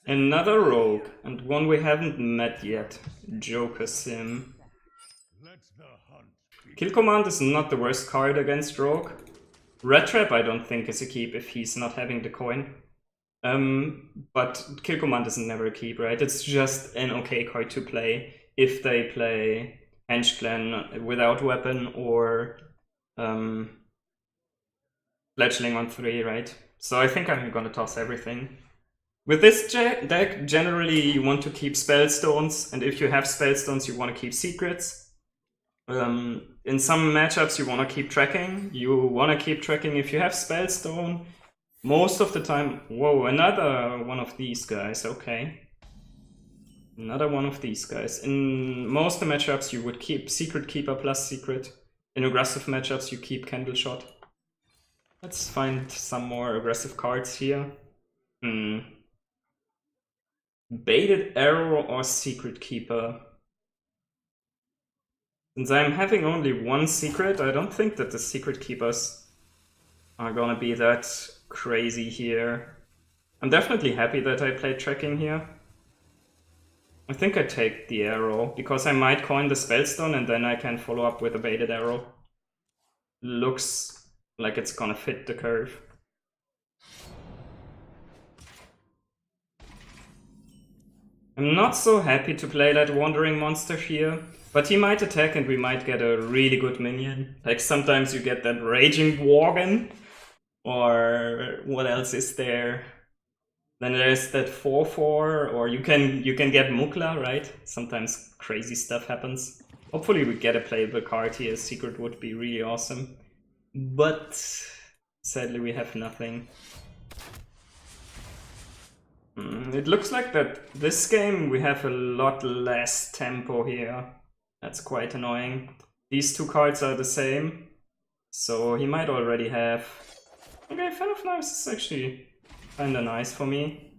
Another rogue, and one we haven't met yet. Joker Sim. Kill Command is not the worst card against rogue. Red Trap I don't think is a keep if he's not having the coin. But Kill Command is never a keep, right? It's just an okay card to play if they play Henge Clan without weapon or Fledgling on 3, right? So I think I'm gonna toss everything. With this deck, generally you want to keep Spellstones, and if you have Spellstones, you want to keep Secrets. In some matchups, you want to keep Tracking. You want to keep Tracking if you have Spellstone. Most of the time... Whoa, another one of these guys, okay. Another one of these guys. In most of the matchups, you would keep Secret Keeper plus Secret. In aggressive matchups, you keep Candle Shot. Let's find some more aggressive cards here. Baited Arrow or Secret Keeper? Since I'm having only one secret, I don't think that the Secret Keepers are gonna be that crazy here. I'm definitely happy that I played Tracking here. I think I take the Arrow, because I might coin the Spellstone and then I can follow up with a Baited Arrow. Looks like it's gonna fit the curve. I'm not so happy to play that Wandering Monster here, but he might attack and we might get a really good minion. Like sometimes you get that Raging Worgen, or what else is there? Then there's that 4/4, or you can get Mukla, right? Sometimes crazy stuff happens. Hopefully we get a playable card here. Secret would be really awesome. But sadly we have nothing. It looks like that this game we have a lot less tempo here. That's quite annoying. These two cards are the same, so he might already have... Okay, Fan of Knives is actually kinda nice for me.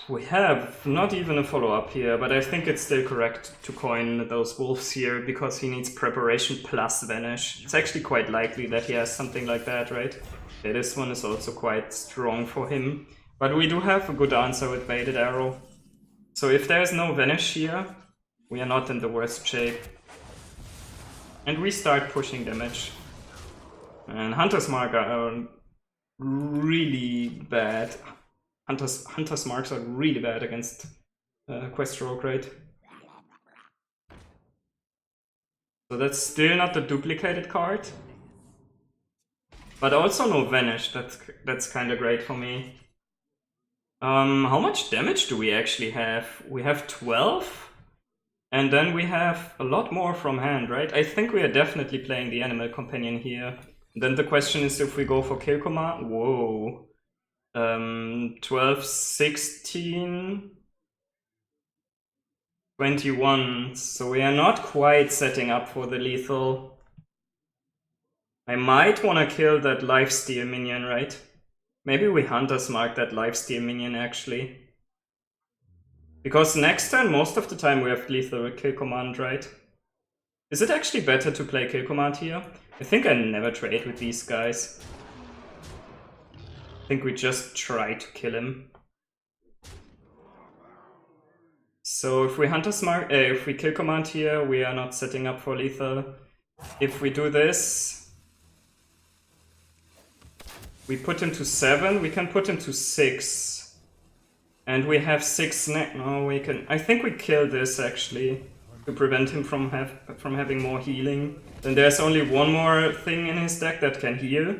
We have not even a follow-up here, but I think it's still correct to coin those wolves here, because he needs preparation plus vanish. It's actually quite likely that he has something like that, right? Okay, this one is also quite strong for him. But we do have a good answer with Baited Arrow. So if there's no vanish here, we are not in the worst shape. And we start pushing damage. And Hunter's Mark are really bad. Hunter's Marks are really bad against Quest Rogue, right? So that's still not the duplicated card. But also no vanish, that's kinda great for me. How much damage do we actually have? We have 12? And then we have a lot more from hand, right? I think we are definitely playing the Animal Companion here. And then the question is if we go for Kill Command. Whoa. 12, 16... 21. So we are not quite setting up for the lethal. I might want to kill that lifesteal minion, right? Maybe we Hunter's Mark that lifesteal minion, actually. Because next turn, most of the time we have lethal Kill Command, right? Is it actually better to play Kill Command here? I think I never trade with these guys. I think we just try to kill him. So if we Hunter's Mark, if we Kill Command here, we are not setting up for lethal. If we do this... we put him to 7, we can put him to 6. And we have 6 no, we can... I think we kill this, actually, to prevent him from having more healing. Then there's only one more thing in his deck that can heal.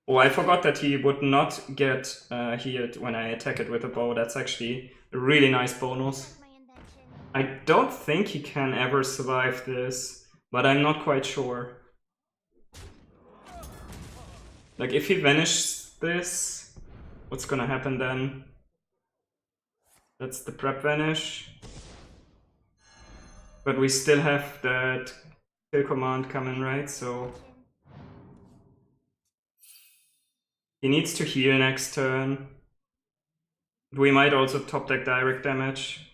Oh, I forgot that he would not get healed when I attack it with a bow. That's actually a really nice bonus. I don't think he can ever survive this, but I'm not quite sure. Like, if he vanishes this, what's gonna happen then? That's the prep vanish. But we still have that Kill Command coming, right? So... he needs to heal next turn. We might also top deck direct damage.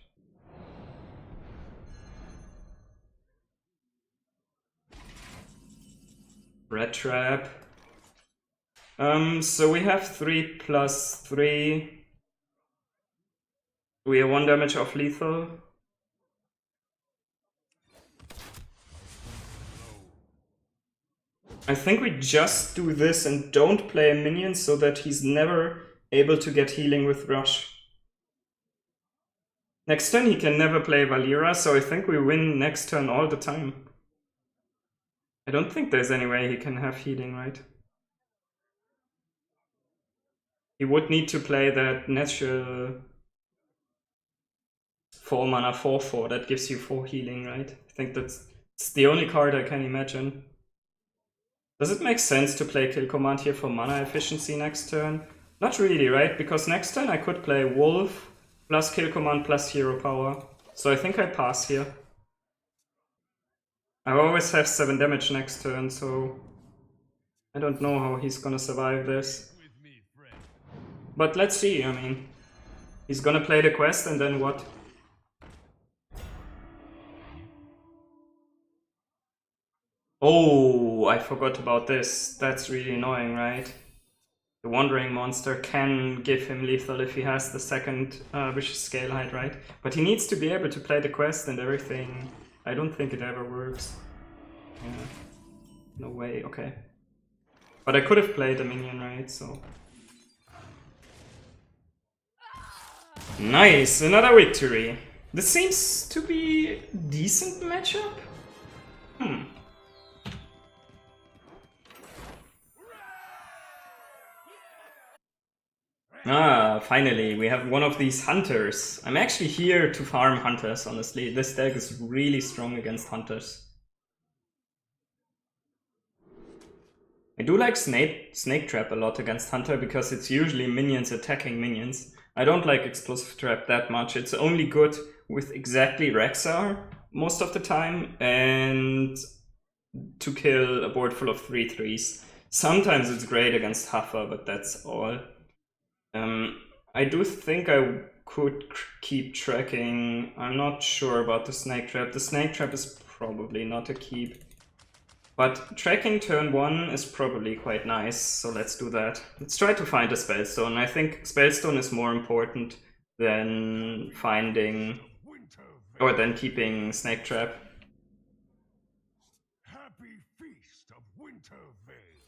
Red Trap. So we have 3+3. We are 1 damage off lethal. I think we just do this and don't play a minion so that he's never able to get healing with Rush. Next turn he can never play Valera, so I think we win next turn all the time. I don't think there's any way he can have healing, right? He would need to play that natural 4 mana 4/4 that gives you 4 healing, right? I think that's the only card I can imagine. Does it make sense to play Kill Command here for mana efficiency next turn? Not really, right? Because next turn I could play Wolf plus Kill Command plus Hero Power. So I think I pass here. I always have 7 damage next turn, so I don't know how he's gonna survive this. But let's see, I mean, he's gonna play the quest and then what? Oh, I forgot about this. That's really annoying, right? The Wandering Monster can give him lethal if he has the second Vicious Scale Height, right? But he needs to be able to play the quest and everything. I don't think it ever works. Yeah. No way, okay. But I could have played a minion, right? So. Nice, another victory. This seems to be a decent matchup. Ah, finally, we have one of these hunters. I'm actually here to farm hunters, honestly. This deck is really strong against hunters. I do like Snake Trap a lot against hunter because it's usually minions attacking minions. I don't like Explosive Trap that much. It's only good with exactly Rexar most of the time and to kill a board full of 3/3s. Sometimes it's great against Huffer, but that's all. I do think I could keep tracking. I'm not sure about the Snake Trap. The Snake Trap is probably not a keep. But tracking turn 1 is probably quite nice, so let's do that. Let's try to find a Spellstone. I think Spellstone is more important than finding or than keeping Snake Trap. Happy feast of Wintervale.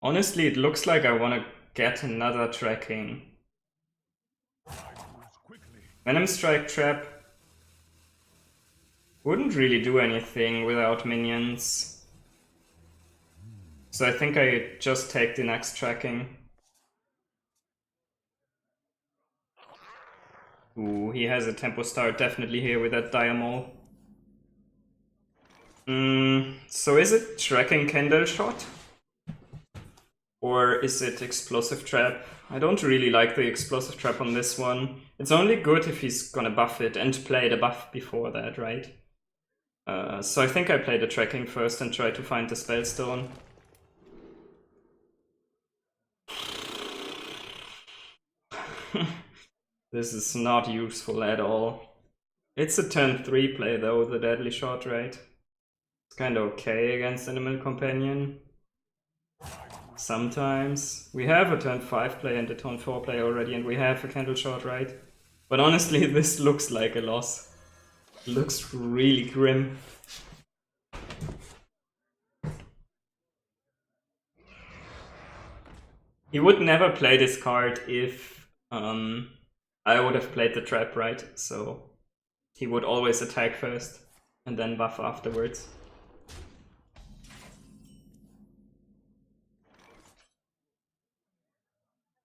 Honestly, it looks like I want to get another tracking. Venom Strike Trap wouldn't really do anything without minions. So I think I just take the next tracking. Ooh, he has a tempo start definitely here with that Diamol. So is it tracking Candle Shot? Or is it Explosive Trap? I don't really like the Explosive Trap on this one. It's only good if he's gonna buff it and play the buff before that, right? So I think I play the tracking first and try to find the Spellstone. This is not useful at all. It's a turn 3 play though, the Deadly Shot, right? It's kinda okay against Animal Companion. Sometimes. We have a turn 5 play and a turn 4 play already, and we have a Candle Shot, right? But honestly, this looks like a loss. It looks really grim. He would never play this card if I would have played the trap, right? So he would always attack first and then buff afterwards.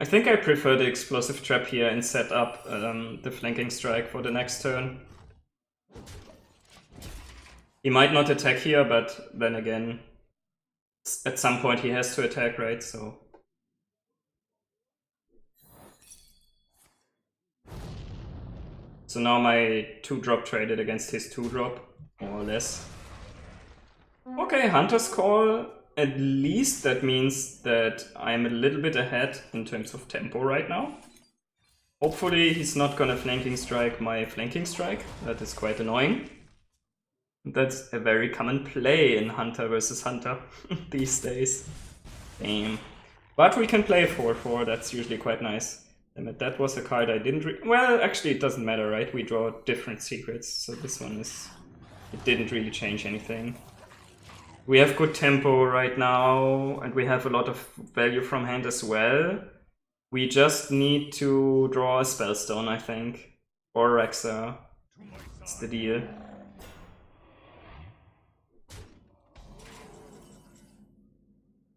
I think I prefer the Explosive Trap here and set up the Flanking Strike for the next turn. He might not attack here, but then again, at some point he has to attack, right? So now my 2-drop traded against his 2-drop, more or less. Okay, Hunter's Call. At least that means that I'm a little bit ahead in terms of tempo right now. Hopefully he's not gonna Flanking Strike my Flanking Strike. That is quite annoying. That's a very common play in Hunter versus Hunter these days. Damn. But we can play 4-4, that's usually quite nice. Damn it, that was a card I didn't well, actually it doesn't matter, right? We draw different secrets, so this one is... It didn't really change anything. We have good tempo right now, and we have a lot of value from hand as well. We just need to draw a Spellstone, I think. Or Rexa. That's the deal.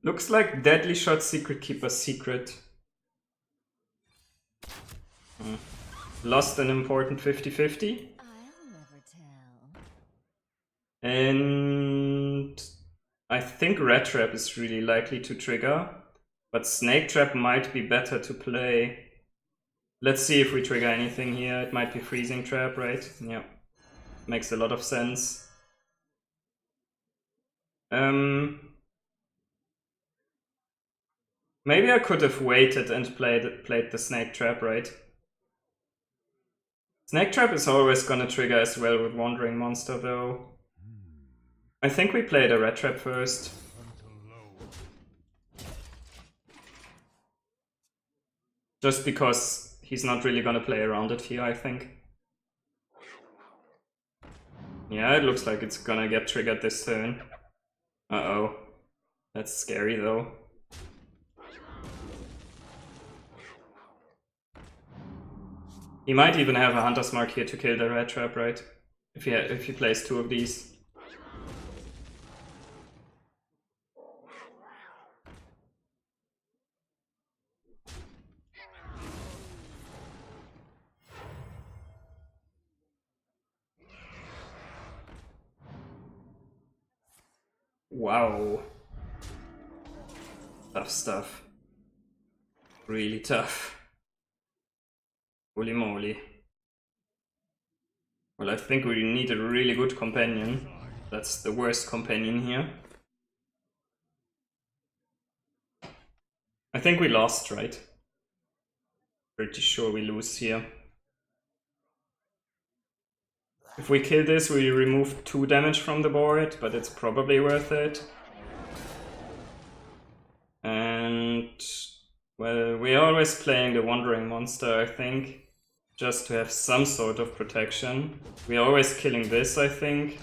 Looks like Deadly Shot Secret Keeper secret. Lost an important 50-50. And I think Red Trap is really likely to trigger, but Snake Trap might be better to play. Let's see if we trigger anything here. It might be Freezing Trap, right? Yeah, makes a lot of sense. Maybe I could have waited and played the Snake Trap, right? Snake Trap is always gonna trigger as well with Wandering Monster, though. I think we play the Red Trap first. Just because he's not really gonna play around it here, I think. Yeah, it looks like it's gonna get triggered this turn. Uh-oh. That's scary, though. He might even have a Hunter's Mark here to kill the Red Trap, right? If he plays two of these. Wow. Tough stuff. Really tough. Holy moly. Well, I think we need a really good companion. That's the worst companion here. I think we lost, right? Pretty sure we lose here. If we kill this, we remove 2 damage from the board, but it's probably worth it. And... well, we're always playing the Wandering Monster, I think. Just to have some sort of protection. We're always killing this, I think,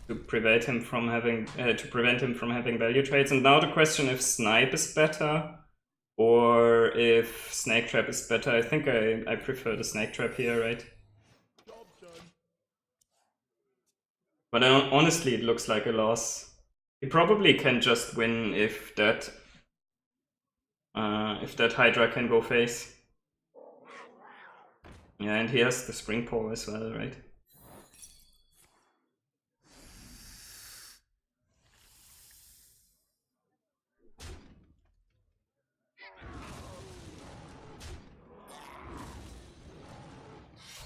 to prevent him from having value trades. And now the question if Snipe is better or if Snake Trap is better. I think I prefer the Snake Trap here, right? But honestly, it looks like a loss. He probably can just win if that Hydra can go face. Yeah, and he has the Spring Paw as well, right?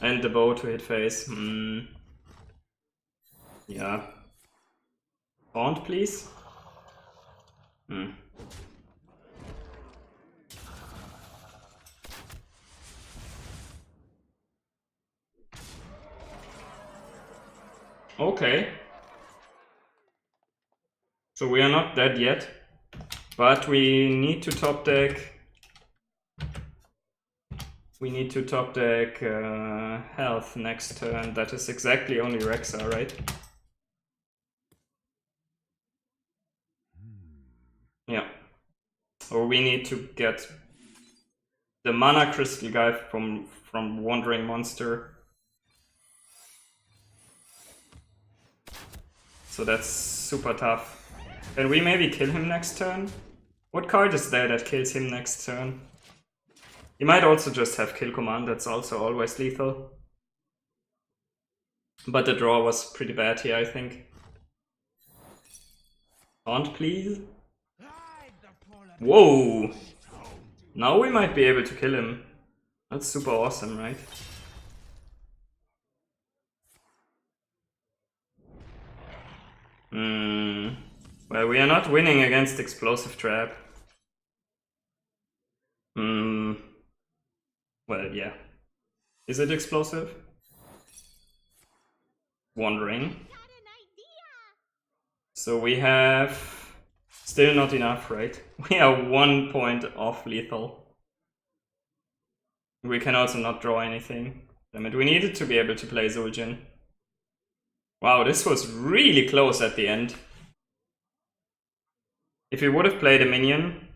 And the bow to hit face. Yeah. Taunt, please? Okay. So we are not dead yet, but we need to top deck. We need to top deck health next turn. That is exactly only Rexa, right? Yeah. Or we need to get the Mana Crystal guy from Wandering Monster. So that's super tough. Can we maybe kill him next turn? What card is there that kills him next turn? He might also just have Kill Command, that's also always lethal. But the draw was pretty bad here, I think. Taunt, please? Whoa! Now we might be able to kill him. That's super awesome, right? Well, we are not winning against Explosive Trap. Well, yeah. Is it explosive? Wandering. So we have still not enough, right? We are 1 point off lethal. We can also not draw anything. Damn it, we needed to be able to play Zul'jin. Wow, this was really close at the end. If he would have played a minion...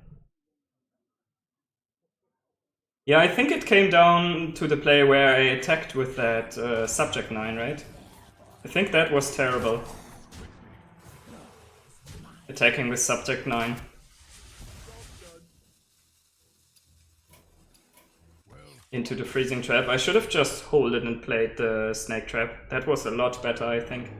Yeah, I think it came down to the play where I attacked with that Subject 9, right? I think that was terrible. Attacking with Subject 9. Into the freezing trap. I should have just holded and played the snake trap. That was a lot better, I think.